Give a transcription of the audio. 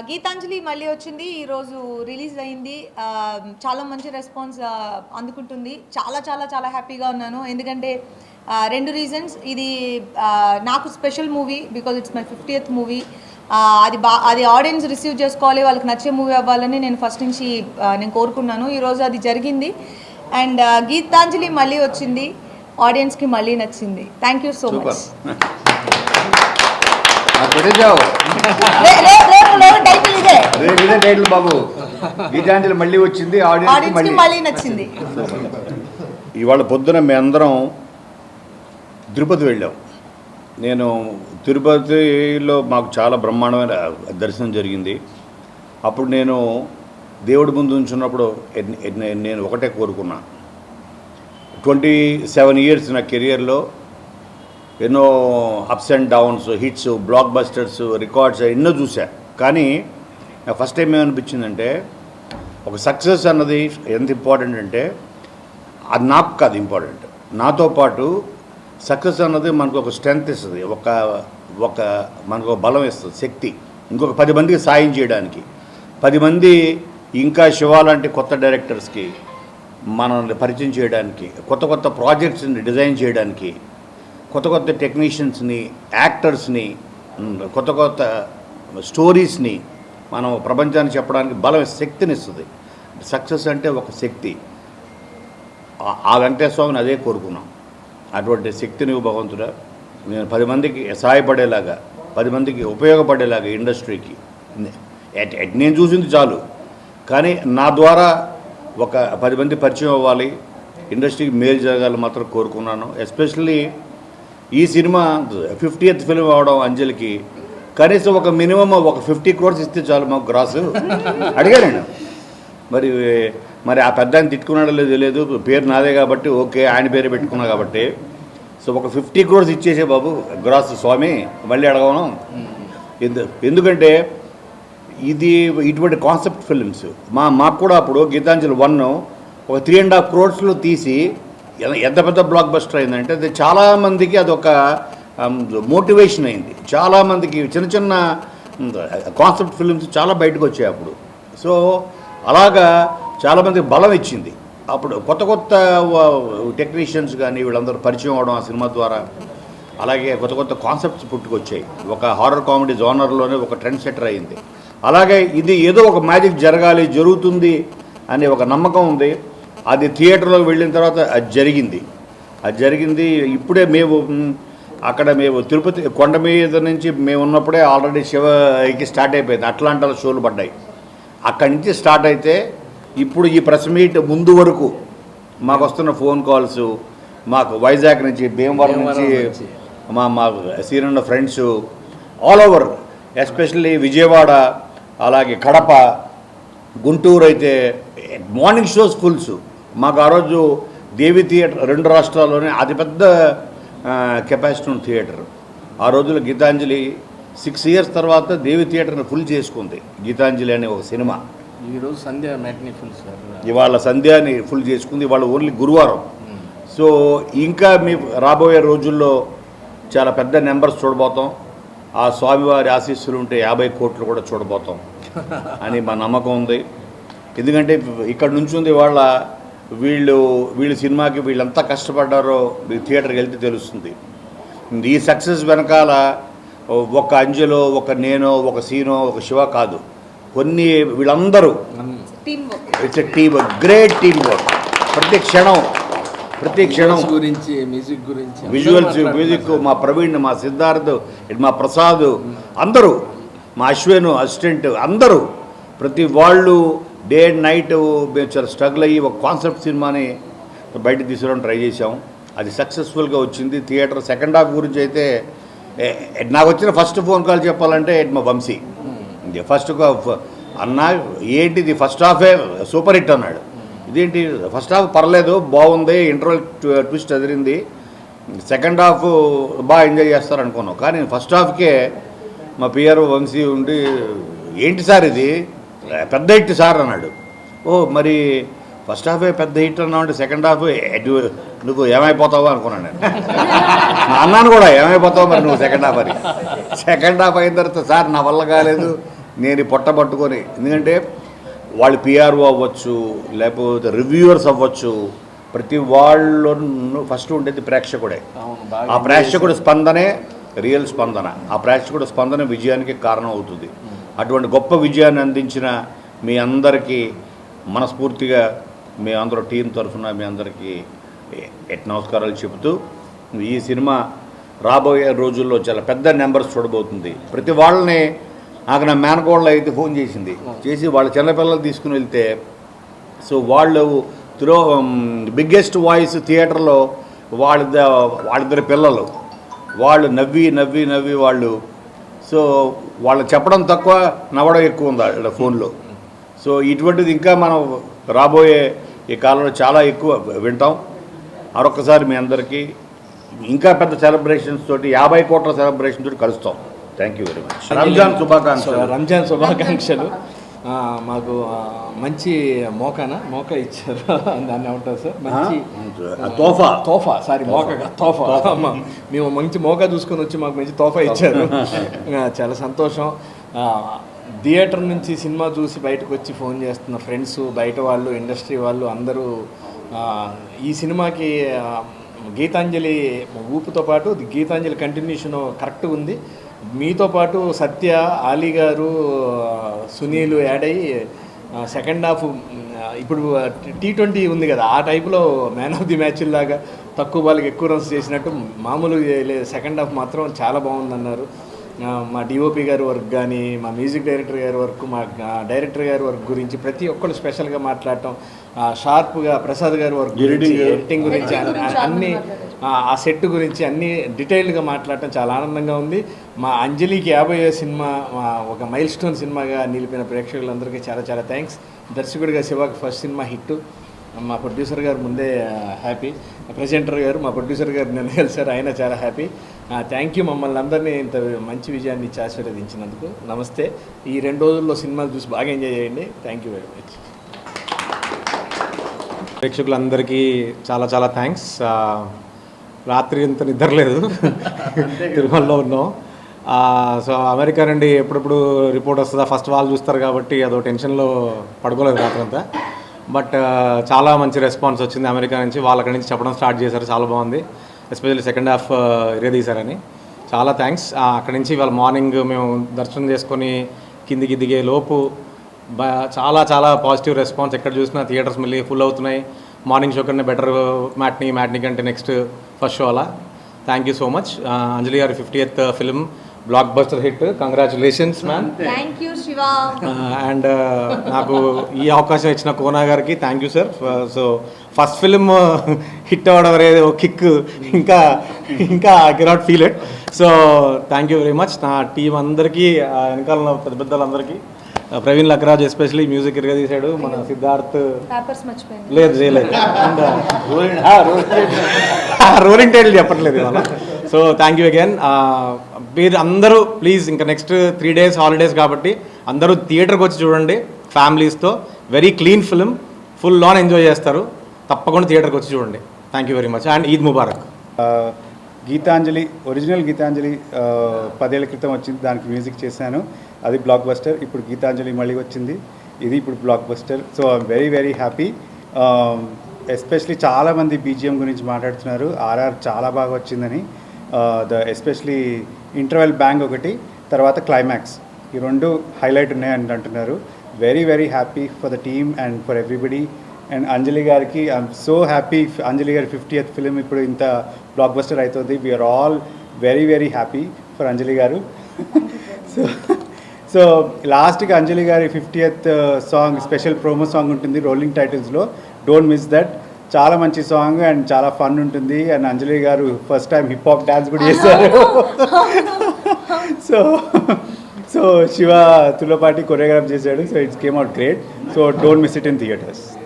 గీతాంజలి మళ్ళీ వచ్చింది, ఈరోజు రిలీజ్ అయింది. చాలా మంచి రెస్పాన్స్ అందుకుంటుంది. చాలా చాలా చాలా హ్యాపీగా ఉన్నాను. ఎందుకంటే రెండు రీజన్స్. ఇది నాకు special movie because it's my 50th movie. అది ఆడియన్స్ రిసీవ్ చేసుకోవాలి, వాళ్ళకి నచ్చే మూవీ అవ్వాలని నేను ఫస్ట్ నుంచి నేను కోరుకున్నాను. ఈరోజు అది జరిగింది. అండ్ గీతాంజలి మళ్ళీ వచ్చింది, ఆడియన్స్కి మళ్ళీ నచ్చింది. Thank you so much. బాబు గీతాంజలి మళ్ళీ వచ్చింది, ఆడియన్స్ మళ్ళీ నచ్చింది. ఇవాళ పొద్దున మేము అందరం తిరుపతి వెళ్ళాం. నేను తిరుపతిలో మాకు చాలా బ్రహ్మాండమైన దర్శనం జరిగింది. అప్పుడు నేను దేవుడి ముందు ఉంచున్నప్పుడు నేను ఒకటే కోరుకున్నా. 27 years నా కెరియర్లో ఎన్నో ups and downs, hits, black busters, records ఎన్నో చూసా. కానీ నాకు ఫస్ట్ టైం ఏమనిపించిందంటే ఒక సక్సెస్ అన్నది ఎంత ఇంపార్టెంట్ అంటే అది నాకు కాదు ఇంపార్టెంట్, నాతో పాటు సక్సెస్ అన్నది మనకు ఒక స్ట్రెంగ్త్ ఇస్తుంది, ఒక మనకు ఒక బలం ఇస్తుంది, శక్తి. ఇంకొక 10 మందికి సాయం చేయడానికి, 10 మంది ఇంకా శివ లాంటి కొత్త డైరెక్టర్స్కి మనల్ని పరిచయం చేయడానికి, కొత్త కొత్త ప్రాజెక్ట్స్ని డిజైన్ చేయడానికి, కొత్త కొత్త టెక్నీషియన్స్ని, యాక్టర్స్ని, కొత్త కొత్త స్టోరీస్ని మనం ప్రపంచానికి చెప్పడానికి బలం, శక్తిని ఇస్తుంది. సక్సెస్ అంటే ఒక శక్తి. ఆ వెంకటేశ్వర స్వామిని అదే కోరుకున్నాం. అటువంటి శక్తిని భగవంతుడా నేను 10 మందికి సహాయపడేలాగా, 10 మందికి ఉపయోగపడేలాగా ఇండస్ట్రీకి నేను చూసింది చాలు, కానీ నా ద్వారా ఒక 10 మంది పరిచయం అవ్వాలి, ఇండస్ట్రీకి మేలు జరగాలని మాత్రం కోరుకున్నాను. ఎస్పెషల్లీ ఈ సినిమా 50th ఫిల్మ్ అవడం అంజలికి కనీసం ఒక మినిమం ఒక 50 crores ఇస్తే చాలు మాకు గ్రాసు అడిగాను నేను. మరి ఆ పెద్ద ఆయన తిట్టుకున్నాడో లేదో తెలియదు, పేరు నాదే కాబట్టి ఓకే, ఆయన పేరే పెట్టుకున్నా కాబట్టి. సో ఒక 50 crores ఇచ్చేసే బాబు గ్రాస్ స్వామి, మళ్ళీ అడగను. ఎందుకంటే ఇది ఇటువంటి కాన్సెప్ట్ ఫిల్మ్స్ మాకు కూడా అప్పుడు గీతాంజలి 1 ఒక 3.5 crores తీసి ఎంత పెద్ద బ్లాక్ బస్టర్ అయిందంటే అది చాలామందికి అదొక మోటివేషన్ అయింది. చాలామందికి చిన్న చిన్న కాన్సెప్ట్ ఫిల్మ్స్ చాలా బయటకు వచ్చాయి అప్పుడు. సో అలాగా చాలామందికి బలం ఇచ్చింది. అప్పుడు కొత్త కొత్త టెక్నీషియన్స్ కానీ వీళ్ళందరూ పరిచయం అవడం ఆ సినిమా ద్వారా. అలాగే కొత్త కొత్త కాన్సెప్ట్స్ పుట్టుకొచ్చాయి. ఒక హారర్ కామెడీ జోనర్లోనే ఒక ట్రెండ్ సెటర్ అయింది. అలాగే ఇది ఏదో ఒక మ్యాజిక్ జరుగుతుంది అనే ఒక నమ్మకం ఉంది. అది థియేటర్లోకి వెళ్ళిన తర్వాత అది జరిగింది. ఇప్పుడే మేము తిరుపతి కొండ మీద నుంచి మేము ఉన్నప్పుడే ఆల్రెడీ శివకి స్టార్ట్ అయిపోయింది. అట్లాంటాలో షోలు పడ్డాయి. అక్కడి నుంచి స్టార్ట్ అయితే ఇప్పుడు ఈ ప్రెస్ మీట్ ముందు వరకు మాకు వస్తున్న ఫోన్ కాల్స్, మాకు వైజాగ్ నుంచి, భీమవరం నుంచి మా senior friends all over, especially Vijayawada, అలాగే కడప, గుంటూరు అయితే మార్నింగ్ షోస్ ఫుల్స్. మాకు ఆ రోజు దేవి థియేటర్ 2 రాష్ట్రాల్లోనే అతిపెద్ద కెపాసిటీ ఉన్న థియేటర్. ఆ రోజుల్లో గీతాంజలి 6 years తర్వాత దేవి థియేటర్ని ఫుల్ చేసుకుంది గీతాంజలి అనే ఒక సినిమా. ఈరోజు సంధ్య మ్యాట్నీ ఫుల్ సార్, ఇవాళ సంధ్యాని ఫుల్ చేసుకుంది. ఇవాళ ఓన్లీ గురువారం. సో ఇంకా మీ రాబోయే రోజుల్లో చాలా పెద్ద నెంబర్స్ చూడబోతాం. ఆ స్వామివారి ఆశీస్సులు ఉంటే 50 కోట్లు కూడా చూడబోతాం అని మా నమ్మకం ఉంది. ఎందుకంటే ఇక్కడ నుంచి ఉంది వాళ్ళ వీళ్ళు సినిమాకి వీళ్ళంతా కష్టపడ్డారో థియేటర్కి వెళ్తే తెలుస్తుంది. ఈ సక్సెస్ వెనకాల ఒక అంజలో, ఒక నేను, ఒక సీనో, ఒక శివ కాదు, వీళ్ళందరూ it's a team, great team work. ప్రతి క్షణం గురించి, మ్యూజిక్ గురించి, విజువల్స్, మ్యూజిక్, మా ప్రవీణ్, మా సిద్ధార్థ్, మా ప్రసాద్, అందరూ, మా అశ్వేను అసిస్టెంట్, అందరూ ప్రతి వాళ్ళు డే అండ్ నైట్ మేము చాలా స్ట్రగుల్ అయ్యి ఒక కాన్సెప్ట్ సినిమాని బయటకు తీసుకురావడం ట్రై చేసాం. అది సక్సెస్ఫుల్గా వచ్చింది. థియేటర్ సెకండ్ హాఫ్ గురించి అయితే నాకు వచ్చిన ఫస్ట్ ఫోన్ కాల్ చెప్పాలంటే మా వంశీ ఫస్ట్ అన్న ఏంటిది ఫస్ట్ హాఫే సూపర్ హిట్ అన్నాడు. ఇదేంటి ఫస్ట్ హాఫ్ పర్లేదు బాగుంది, ఇంటర్వల్ ట్విస్ట్ అదిరింది, సెకండ్ హాఫ్ బాగా ఎంజాయ్ చేస్తారు అనుకున్నాం. కానీ ఫస్ట్ హాఫ్కే మా పిఆర్ వంశీ ఉండి ఏంటి సార్ ఇది పెద్ద హిట్ సార్ అన్నాడు. ఓ మరి ఫస్ట్ హాఫే పెద్ద హిట్ అన్నావు అంటే సెకండ్ హాఫ్ నువ్వు ఏమైపోతావు అనుకున్నాను నేను. అన్నాను కూడా ఏమైపోతావు మరి నువ్వు సెకండ్ హాఫ్ అని. సెకండ్ హాఫ్ అయిన తర్వాత సార్ నా వల్ల కాలేదు, నేను పొట్ట పట్టుకొని, ఎందుకంటే వాళ్ళు పిఆర్ఓ అవ్వచ్చు, లేకపోతే రివ్యూవర్స్ అవ్వచ్చు, ప్రతి వాళ్ళు ఫస్ట్ ఉండేది ప్రేక్షకుడే. ఆ ప్రేక్షకుడు స్పందనే రియల్ స్పందన. ఆ ప్రేక్షకుడు స్పందన విజయానికి కారణం అవుతుంది. అటువంటి గొప్ప విజయాన్ని అందించిన మీ అందరికీ మనస్ఫూర్తిగా మీ అందరూ టీం తరఫున మీ అందరికీ నమస్కారాలు చెబుతూ, ఈ సినిమా రాబోయే రోజుల్లో చాలా పెద్ద నెంబర్స్ చూడబోతుంది. ప్రతి వాళ్ళని నాకు నా మేనకోళ్ళు అయితే ఫోన్ చేసి వాళ్ళ చిన్నపిల్లలు తీసుకుని వెళ్తే, సో వాళ్ళు బిగ్గెస్ట్ వాయిస్ థియేటర్లో వాళ్ళిద్దరి పిల్లలు వాళ్ళు నవ్వి వాళ్ళు, సో వాళ్ళు చెప్పడం తక్కువ నవ్వడం ఎక్కువ ఉంది వాళ్ళ ఫోన్లో. సో ఇటువంటిది ఇంకా మనం రాబోయే ఈ కాలంలో చాలా ఎక్కువ వింటాం. మరొకసారి మీ అందరికీ ఇంకా పెద్ద సెలబ్రేషన్స్ తోటి 50 కోట్ల సెలబ్రేషన్ తోటి కలుస్తాం. Thank you very much. Ramzan శుభాకాంక్షలు. మాకు మంచి మోకా ఇచ్చారు, దాన్ని ఏమంటారు సార్, మంచి తోఫా సారీ తోఫా మేము మంచి మోకా చూసుకొని వచ్చి మాకు మంచి తోఫా ఇచ్చారు. చాలా సంతోషం. థియేటర్ నుంచి సినిమా చూసి బయటకు వచ్చి ఫోన్ చేస్తున్న ఫ్రెండ్స్, బయట వాళ్ళు, ఇండస్ట్రీ వాళ్ళు అందరూ ఈ సినిమాకి గీతాంజలి ఊపుతో పాటు గీతాంజలి కంటిన్యూషన్ కరెక్ట్గా ఉంది. మీతో పాటు సత్య, ఆలీ గారు, సునీల్ యాడ్ అయ్యి సెకండ్ హాఫ్ ఇప్పుడు T20 ఉంది కదా, ఆ టైప్లో మ్యాన్ ఆఫ్ ది మ్యాచ్ లాగా తక్కువ బాల్కి ఎక్కువ రన్స్ చేసినట్టు మామూలు సెకండ్ హాఫ్ మాత్రం చాలా బాగుందన్నారు. మా డిఓపి గారి వర్క్ కానీ, మా మ్యూజిక్ డైరెక్టర్ గారి వర్క్, మా డైరెక్టర్ గారి వర్క్ గురించి ప్రతి ఒక్కరు స్పెషల్గా మాట్లాడటం, షార్ప్గా ప్రసాద్ గారి వర్క్ గురించి, ఎడిటింగ్ గురించి, అన్ని ఆ సెట్ గురించి అన్ని డీటెయిల్డ్గా మాట్లాడటం చాలా ఆనందంగా ఉంది. మా అంజలికి 50వ సినిమా ఒక మైల్ స్టోన్ సినిమాగా నిలిపిన ప్రేక్షకులందరికీ చాలా చాలా థ్యాంక్స్. దర్శకుడిగా శివాకి ఫస్ట్ సినిమా హిట్. మా ప్రొడ్యూసర్ గారు ముందే హ్యాపీ, ప్రెజెంటర్ గారు మా ప్రొడ్యూసర్ గారు నన్ను కలిసారు, ఆయన చాలా హ్యాపీ. థ్యాంక్ యూ మమ్మల్ని అందరినీ ఇంత మంచి విజయాన్ని ఇచ్చి ఆశీర్వదించినందుకు. నమస్తే. ఈ 2 రోజుల్లో సినిమాలు చూసి బాగా ఎంజాయ్ చేయండి. Thank you very much. ప్రేక్షకులందరికీ చాలా చాలా థ్యాంక్స్. రాత్రి ఇంత నిద్రలేదు, తిరుమలలో ఉన్నాం. సో అమెరికా నుండి ఎప్పుడెప్పుడు రిపోర్ట్ వస్తుందా ఫస్ట్ వాళ్ళు చూస్తారు కాబట్టి అదో టెన్షన్లో పడుకోలేదు రాత్రంతా. బట్ చాలా మంచి రెస్పాన్స్ వచ్చింది అమెరికా నుంచి. వాళ్ళు అక్కడి నుంచి చెప్పడం స్టార్ట్ చేశారు, చాలా బాగుంది, ఎస్పెషల్లీ సెకండ్ హాఫ్ తీశారని. చాలా థ్యాంక్స్. అక్కడి నుంచి వాళ్ళ మార్నింగ్ మేము దర్శనం చేసుకొని కిందికి దిగే లోపు చాలా చాలా పాజిటివ్ రెస్పాన్స్. ఎక్కడ చూసినా థియేటర్స్ మళ్ళీ ఫుల్ అవుతున్నాయి. మార్నింగ్ షో కన్నా బెటర్ మ్యాట్నీ కంటే నెక్స్ట్ ఫస్ట్ షో అలా. Thank you so much. Anjali గారి 50th film blockbuster hit. Congratulations ma'am. Thank you Shiva. And నాకు ఈ అవకాశం ఇచ్చిన కోనా గారికి thank you sir. So first film hit అవ్వడం అనేది ఒక కిక్, ఇంకా I cannot feel it. So thank you very much. నా టీం అందరికీ, వెనకాల పెద్ద పెద్దలందరికీ, ప్రవీణ్ లక్రాజ్ ఎస్పెషలీ మ్యూజిక్ తీశాడు, మన సిద్ధార్థ్ లేదు రోలింగ్ టైటిల్ చెప్పట్లేదు ఇవాళ. So thank you again. మీరు అందరూ ప్లీజ్ ఇంకా నెక్స్ట్ 3 days హాలిడేస్ కాబట్టి అందరూ థియేటర్కి వచ్చి చూడండి ఫ్యామిలీస్తో. Very clean film, full on enjoy చేస్తారు. తప్పకుండా థియేటర్కి వచ్చి చూడండి. Thank you very much and Eid Mubarak. Geetanjali, original Geetanjali 10 ఏళ్ల క్రితం వచ్చింది, దానికి మ్యూజిక్ చేశాను, అది బ్లాక్ బస్టర్. ఇప్పుడు గీతాంజలి మళ్ళీ వచ్చింది, ఇది ఇప్పుడు block buster. So I'm very very happy. Especially చాలామంది బీజిఎం గురించి మాట్లాడుతున్నారు, ఆర్ఆర్ చాలా బాగా వచ్చిందని. ఎస్పెషలీ ఇంటర్వెల్ బ్యాంగ్ ఒకటి, తర్వాత క్లైమాక్స్, ఈ 2 హైలైట్ ఉన్నాయని అంటున్నారు. Very very happy for the team and for everybody. And Anjali గారికి ఐఎమ్ సో హ్యాపీ. అంజలి గారి 50th ఫిలిం ఇప్పుడు ఇంత బ్లాక్ బస్టర్ అవుతుంది. We are all very very happy for Anjali గారు. సో లాస్ట్గా అంజలి గారి 50th song special promo song ఉంటుంది రోలింగ్ టైటిల్స్లో, డోంట్ మిస్ దట్. చాలా మంచి సాంగ్ అండ్ చాలా ఫన్ ఉంటుంది. అండ్ అంజలి గారు first time hip hop dance కూడా చేశారు. సో శివ తులపాటి కొరియోగ్రాఫ్ చేశాడు. So it's came out great. So don't miss it in theatres.